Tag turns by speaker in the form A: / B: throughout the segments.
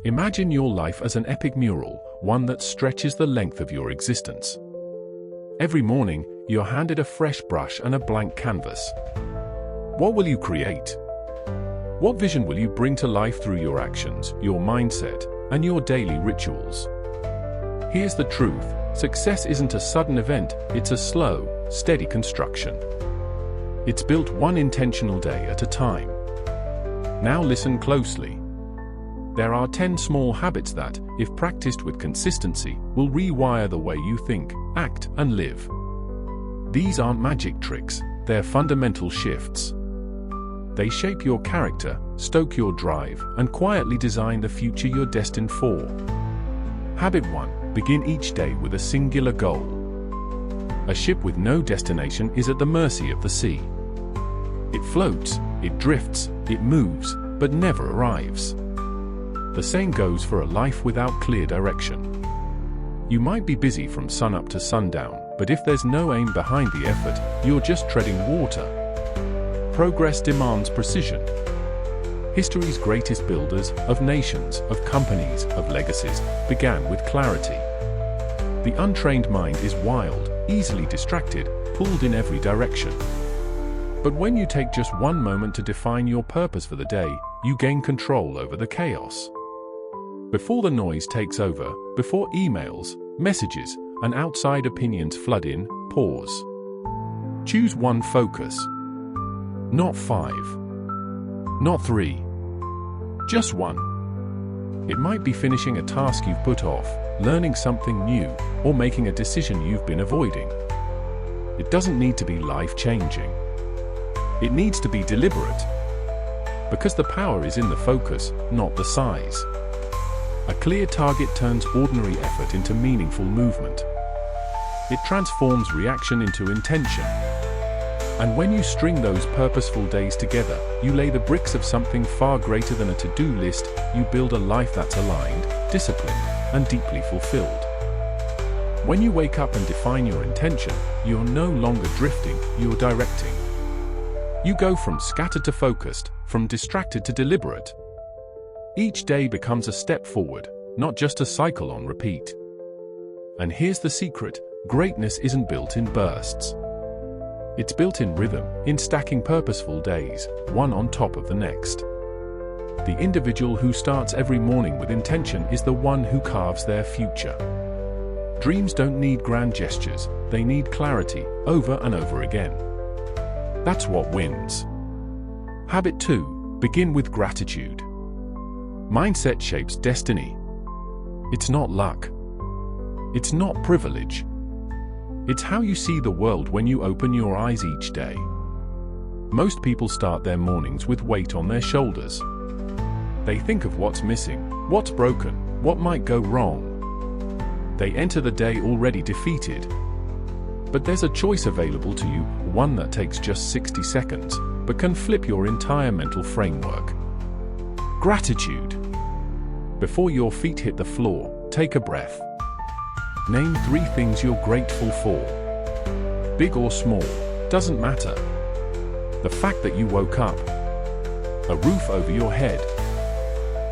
A: Imagine your life as an epic mural, one that stretches the length of your existence. Every morning, you're handed a fresh brush and a blank canvas. What will you create? What vision will you bring to life through your actions, your mindset, and your daily rituals? Here's the truth: success isn't a sudden event, it's a slow, steady construction. It's built one intentional day at a time. Now listen closely. There are 10 small habits that, if practiced with consistency, will rewire the way you think, act, and live. These aren't magic tricks, they're fundamental shifts. They shape your character, stoke your drive, and quietly design the future you're destined for. Habit 1. Begin each day with a singular goal. A ship with no destination is at the mercy of the sea. It floats, it drifts, it moves, but never arrives. The same goes for a life without clear direction. You might be busy from sunup to sundown, but if there's no aim behind the effort, you're just treading water. Progress demands precision. History's greatest builders, of nations, of companies, of legacies, began with clarity. The untrained mind is wild, easily distracted, pulled in every direction. But when you take just one moment to define your purpose for the day, you gain control over the chaos. Before the noise takes over, before emails, messages, and outside opinions flood in, pause. Choose one focus. Not 5. Not 3. Just one. It might be finishing a task you've put off, learning something new, or making a decision you've been avoiding. It doesn't need to be life-changing. It needs to be deliberate. Because the power is in the focus, not the size. A clear target turns ordinary effort into meaningful movement. It transforms reaction into intention. And when you string those purposeful days together, you lay the bricks of something far greater than a to-do list. You build a life that's aligned, disciplined, and deeply fulfilled. When you wake up and define your intention, you're no longer drifting, you're directing. You go from scattered to focused, from distracted to deliberate. Each day becomes a step forward, not just a cycle on repeat. And here's the secret: greatness isn't built in bursts. It's built in rhythm, in stacking purposeful days, one on top of the next. The individual who starts every morning with intention is the one who carves their future. Dreams don't need grand gestures, they need clarity, over and over again. That's what wins. Habit 2. Begin with gratitude. Mindset shapes destiny. It's not luck. It's not privilege. It's how you see the world when you open your eyes each day. Most people start their mornings with weight on their shoulders. They think of what's missing, what's broken, what might go wrong. They enter the day already defeated. But there's a choice available to you, one that takes just 60 seconds, but can flip your entire mental framework. Gratitude. Before your feet hit the floor, take a breath. Name 3 things you're grateful for. Big or small, doesn't matter. The fact that you woke up. A roof over your head.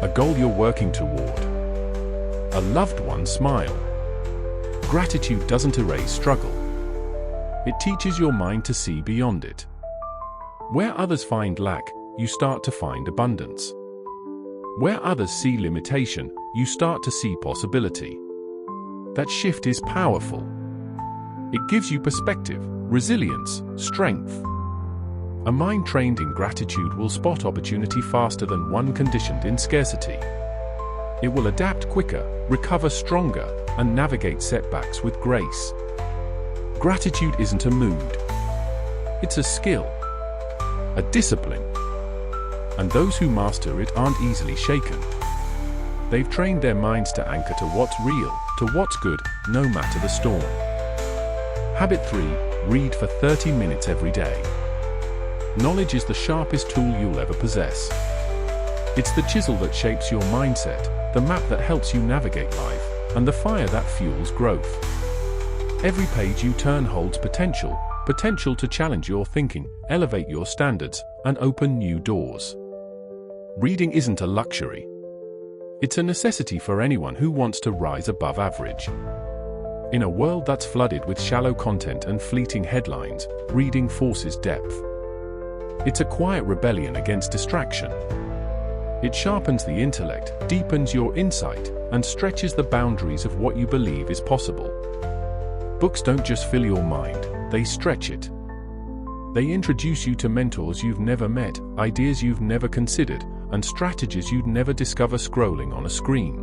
A: A goal you're working toward. A loved one's smile. Gratitude doesn't erase struggle. It teaches your mind to see beyond it. Where others find lack, you start to find abundance. Where others see limitation, you start to see possibility. That shift is powerful. It gives you perspective, resilience, strength. A mind trained in gratitude will spot opportunity faster than one conditioned in scarcity. It will adapt quicker, recover stronger, and navigate setbacks with grace. Gratitude isn't a mood. It's a skill, a discipline. And those who master it aren't easily shaken. They've trained their minds to anchor to what's real, to what's good, no matter the storm. Habit 3. Read for 30 minutes every day. Knowledge is the sharpest tool you'll ever possess. It's the chisel that shapes your mindset, the map that helps you navigate life, and the fire that fuels growth. Every page you turn holds potential to challenge your thinking, elevate your standards, and open new doors. Reading isn't a luxury. It's a necessity for anyone who wants to rise above average. In a world that's flooded with shallow content and fleeting headlines, reading forces depth. It's a quiet rebellion against distraction. It sharpens the intellect, deepens your insight, and stretches the boundaries of what you believe is possible. Books don't just fill your mind, they stretch it. They introduce you to mentors you've never met, ideas you've never considered, and strategies you'd never discover scrolling on a screen.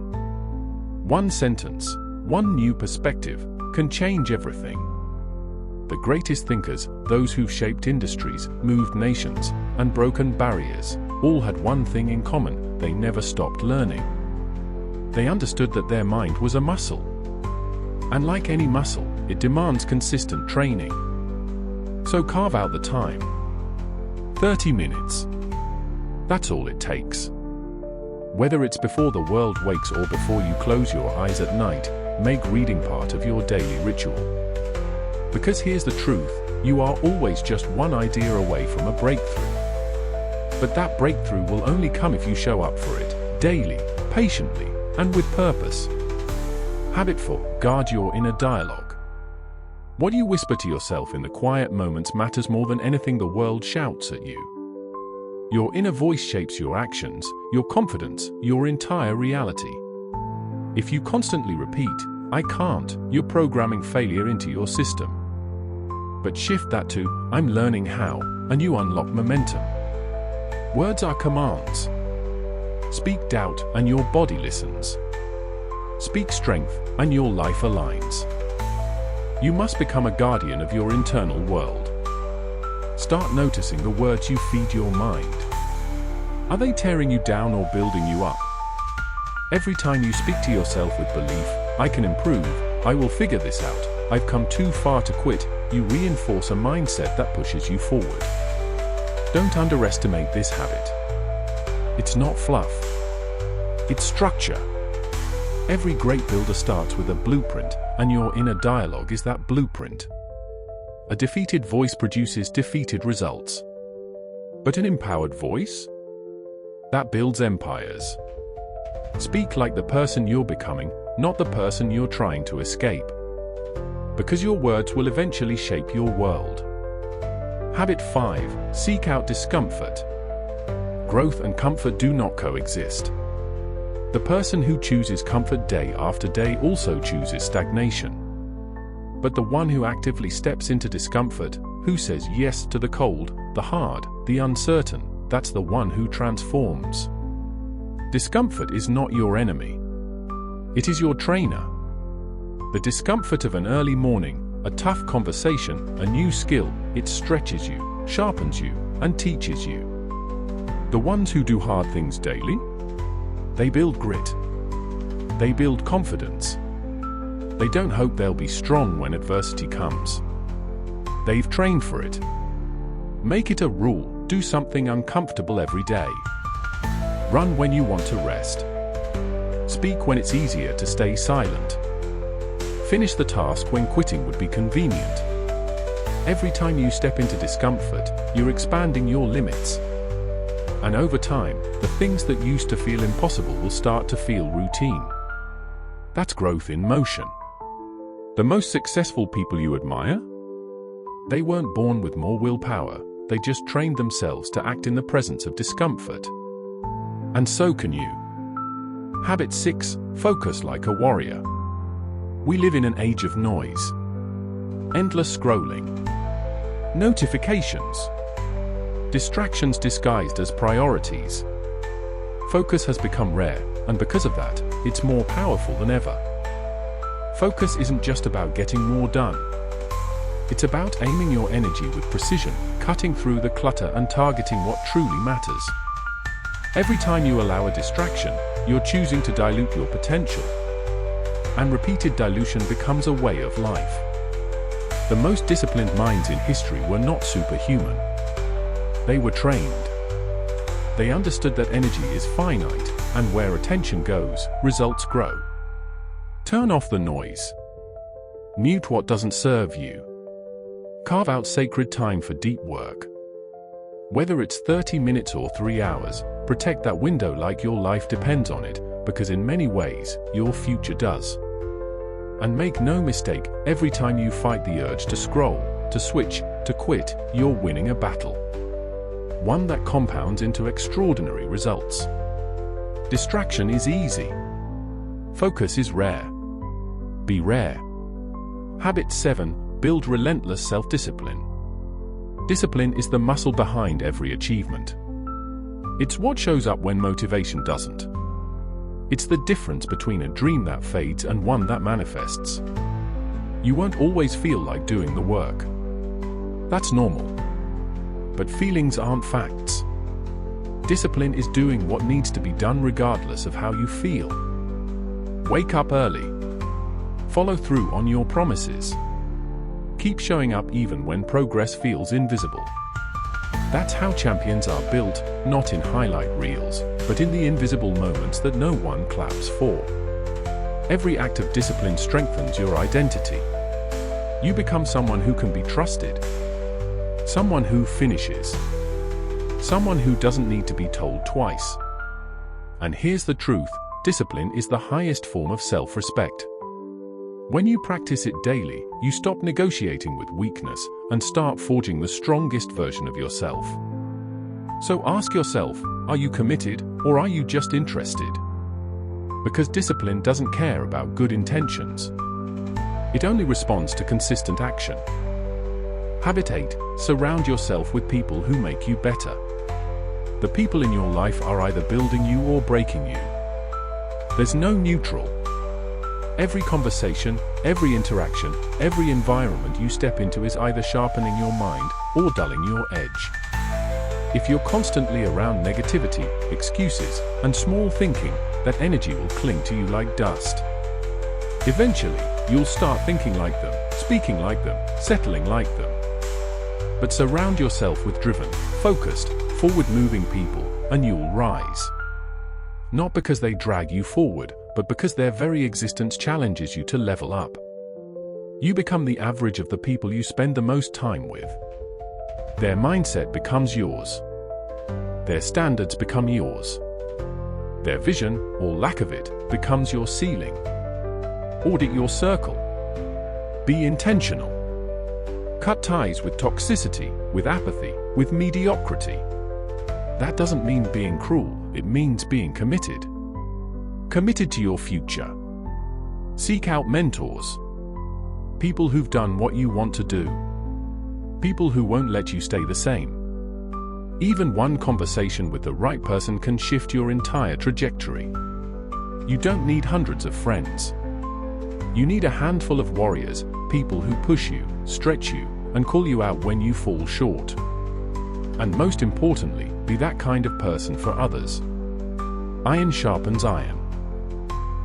A: One sentence, one new perspective, can change everything. The greatest thinkers, those who've shaped industries, moved nations, and broken barriers, all had one thing in common: they never stopped learning. They understood that their mind was a muscle. And like any muscle, it demands consistent training. So carve out the time. 30 minutes. That's all it takes. Whether it's before the world wakes or before you close your eyes at night, make reading part of your daily ritual. Because here's the truth, you are always just one idea away from a breakthrough. But that breakthrough will only come if you show up for it, daily, patiently, and with purpose. Habit 4. Guard your inner dialogue. What you whisper to yourself in the quiet moments matters more than anything the world shouts at you. Your inner voice shapes your actions, your confidence, your entire reality. If you constantly repeat, "I can't," you're programming failure into your system. But shift that to, "I'm learning how," and you unlock momentum. Words are commands. Speak doubt, and your body listens. Speak strength, and your life aligns. You must become a guardian of your internal world. Start noticing the words you feed your mind. Are they tearing you down or building you up? Every time you speak to yourself with belief, "I can improve, I will figure this out, I've come too far to quit," you reinforce a mindset that pushes you forward. Don't underestimate this habit. It's not fluff. It's structure. Every great builder starts with a blueprint, and your inner dialogue is that blueprint. A defeated voice produces defeated results. But an empowered voice? That builds empires. Speak like the person you're becoming, not the person you're trying to escape. Because your words will eventually shape your world. Habit 5. Seek out discomfort. Growth and comfort do not coexist. The person who chooses comfort day after day also chooses stagnation. But the one who actively steps into discomfort, who says yes to the cold, the hard, the uncertain, that's the one who transforms. Discomfort is not your enemy. It is your trainer. The discomfort of an early morning, a tough conversation, a new skill, it stretches you, sharpens you, and teaches you. The ones who do hard things daily? They build grit. They build confidence. They don't hope they'll be strong when adversity comes. They've trained for it. Make it a rule, do something uncomfortable every day. Run when you want to rest. Speak when it's easier to stay silent. Finish the task when quitting would be convenient. Every time you step into discomfort, you're expanding your limits. And over time, the things that used to feel impossible will start to feel routine. That's growth in motion. The most successful people you admire? They weren't born with more willpower, they just trained themselves to act in the presence of discomfort. And so can you. Habit 6. Focus like a warrior. We live in an age of noise. Endless scrolling. Notifications. Distractions disguised as priorities. Focus has become rare, and because of that, it's more powerful than ever. Focus isn't just about getting more done. It's about aiming your energy with precision, cutting through the clutter and targeting what truly matters. Every time you allow a distraction, you're choosing to dilute your potential. And repeated dilution becomes a way of life. The most disciplined minds in history were not superhuman. They were trained. They understood that energy is finite, and where attention goes, results grow. Turn off the noise. Mute what doesn't serve you. Carve out sacred time for deep work. Whether it's 30 minutes or 3 hours, protect that window like your life depends on it, because in many ways, your future does. And make no mistake, every time you fight the urge to scroll, to switch, to quit, you're winning a battle. One that compounds into extraordinary results. Distraction is easy. Focus is rare. Be rare. Habit 7. Build relentless self-discipline. Discipline is the muscle behind every achievement. It's what shows up when motivation doesn't. It's the difference between a dream that fades and one that manifests. You won't always feel like doing the work. That's normal. But feelings aren't facts. Discipline is doing what needs to be done regardless of how you feel. Wake up early. Follow through on your promises. Keep showing up even when progress feels invisible. That's how champions are built, not in highlight reels, but in the invisible moments that no one claps for. Every act of discipline strengthens your identity. You become someone who can be trusted. Someone who finishes. Someone who doesn't need to be told twice. And here's the truth, discipline is the highest form of self-respect. When you practice it daily, you stop negotiating with weakness and start forging the strongest version of yourself. So ask yourself, are you committed or are you just interested? Because discipline doesn't care about good intentions. It only responds to consistent action. Habit 8. Surround yourself with people who make you better. The people in your life are either building you or breaking you. There's no neutral. Every conversation, every interaction, every environment you step into is either sharpening your mind or dulling your edge. If you're constantly around negativity, excuses, and small thinking, that energy will cling to you like dust. Eventually, you'll start thinking like them, speaking like them, settling like them. But surround yourself with driven, focused, forward-moving people, and you'll rise. Not because they drag you forward, but because their very existence challenges you to level up. You become the average of the people you spend the most time with. Their mindset becomes yours. Their standards become yours. Their vision, or lack of it, becomes your ceiling. Audit your circle. Be intentional. Cut ties with toxicity, with apathy, with mediocrity. That doesn't mean being cruel, it means being committed. Committed to your future. Seek out mentors. People who've done what you want to do. People who won't let you stay the same. Even one conversation with the right person can shift your entire trajectory. You don't need hundreds of friends. You need a handful of warriors, people who push you, stretch you, and call you out when you fall short. And most importantly, be that kind of person for others. Iron sharpens iron.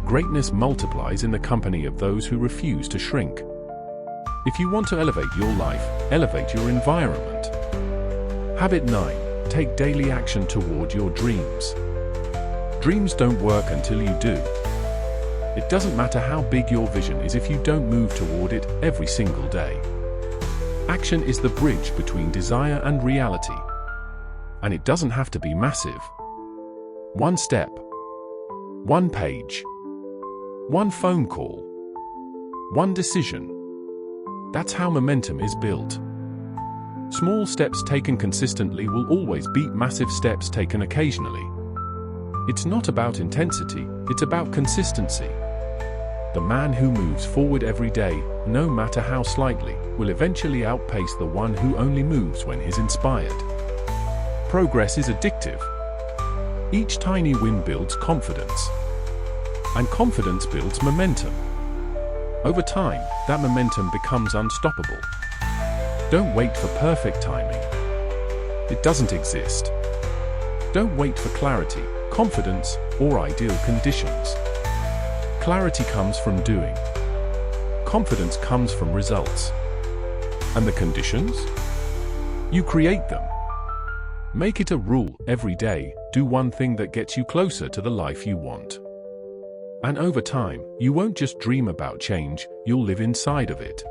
A: Greatness multiplies in the company of those who refuse to shrink. If you want to elevate your life, elevate your environment. Habit 9. Take daily action toward your dreams. Dreams don't work until you do. It doesn't matter how big your vision is if you don't move toward it every single day. Action is the bridge between desire and reality. And it doesn't have to be massive. One step. One page. One phone call. One decision. That's how momentum is built. Small steps taken consistently will always beat massive steps taken occasionally. It's not about intensity, it's about consistency. The man who moves forward every day, no matter how slightly, will eventually outpace the one who only moves when he's inspired. Progress is addictive. Each tiny win builds confidence. And confidence builds momentum. Over time, that momentum becomes unstoppable. Don't wait for perfect timing. It doesn't exist. Don't wait for clarity, confidence, or ideal conditions. Clarity comes from doing. Confidence comes from results. And the conditions? You create them. Make it a rule every day, do one thing that gets you closer to the life you want. And over time, you won't just dream about change, you'll live inside of it.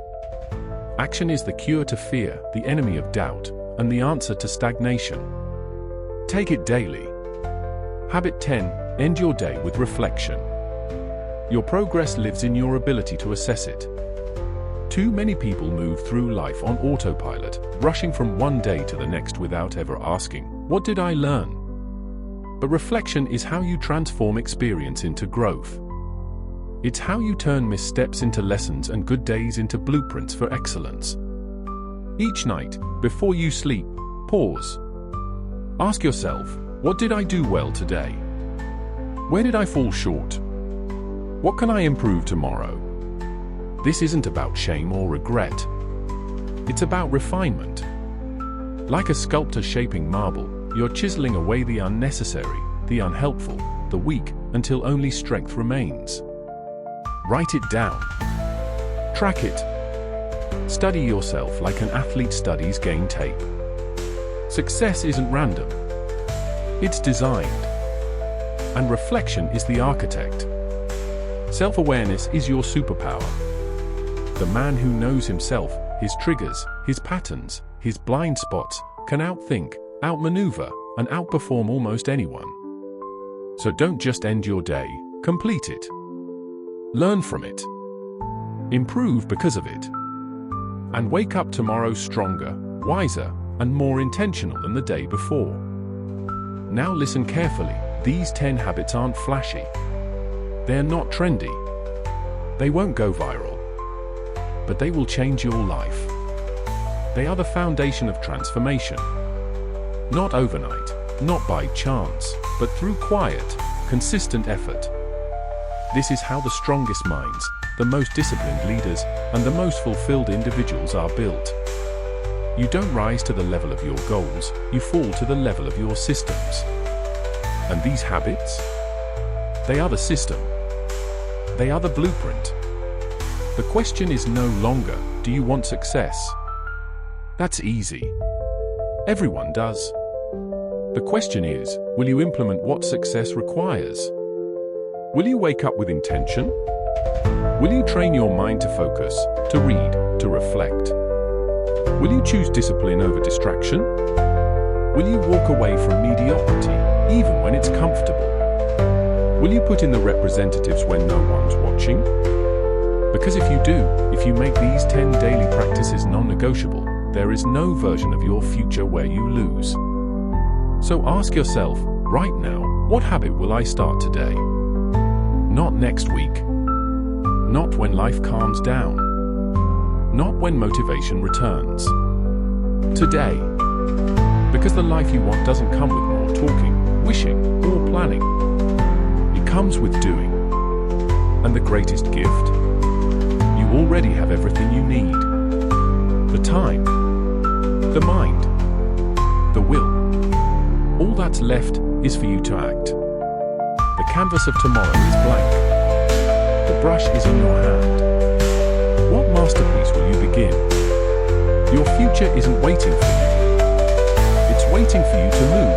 A: Action is the cure to fear, the enemy of doubt, and the answer to stagnation. Take it daily. Habit 10. End your day with reflection. Your progress lives in your ability to assess it. Too many people move through life on autopilot, rushing from one day to the next without ever asking, "What did I learn?" But reflection is how you transform experience into growth. It's how you turn missteps into lessons and good days into blueprints for excellence. Each night, before you sleep, pause. Ask yourself, what did I do well today? Where did I fall short? What can I improve tomorrow? This isn't about shame or regret. It's about refinement. Like a sculptor shaping marble, you're chiseling away the unnecessary, the unhelpful, the weak, until only strength remains. Write it down. Track it. Study yourself like an athlete studies game tape. Success isn't random. It's designed. And reflection is the architect. Self-awareness is your superpower. The man who knows himself, his triggers, his patterns, his blind spots, can outthink, outmaneuver, and outperform almost anyone. So don't just end your day, complete it. Learn from it. Improve because of it. And wake up tomorrow stronger, wiser, and more intentional than the day before. Now listen carefully. These 10 habits aren't flashy. They're not trendy. They won't go viral. But they will change your life. They are the foundation of transformation. Not overnight, not by chance, but through quiet, consistent effort. This is how the strongest minds, the most disciplined leaders, and the most fulfilled individuals are built. You don't rise to the level of your goals, you fall to the level of your systems. And these habits? They are the system. They are the blueprint. The question is no longer, do you want success? That's easy. Everyone does. The question is, will you implement what success requires? Will you wake up with intention? Will you train your mind to focus, to read, to reflect? Will you choose discipline over distraction? Will you walk away from mediocrity, even when it's comfortable? Will you put in the representatives when no one's watching? Because if you do, if you make these 10 daily practices non-negotiable, there is no version of your future where you lose. So ask yourself, right now, what habit will I start today? Not next week. Not when life calms down. Not when motivation returns. Today. Because the life you want doesn't come with more talking, wishing, or planning. It comes with doing. And the greatest gift? You already have everything you need. The time. The mind. The will. All that's left is for you to act. The canvas of tomorrow is blank. The brush is in your hand. What masterpiece will you begin? Your future isn't waiting for you. It's waiting for you to move.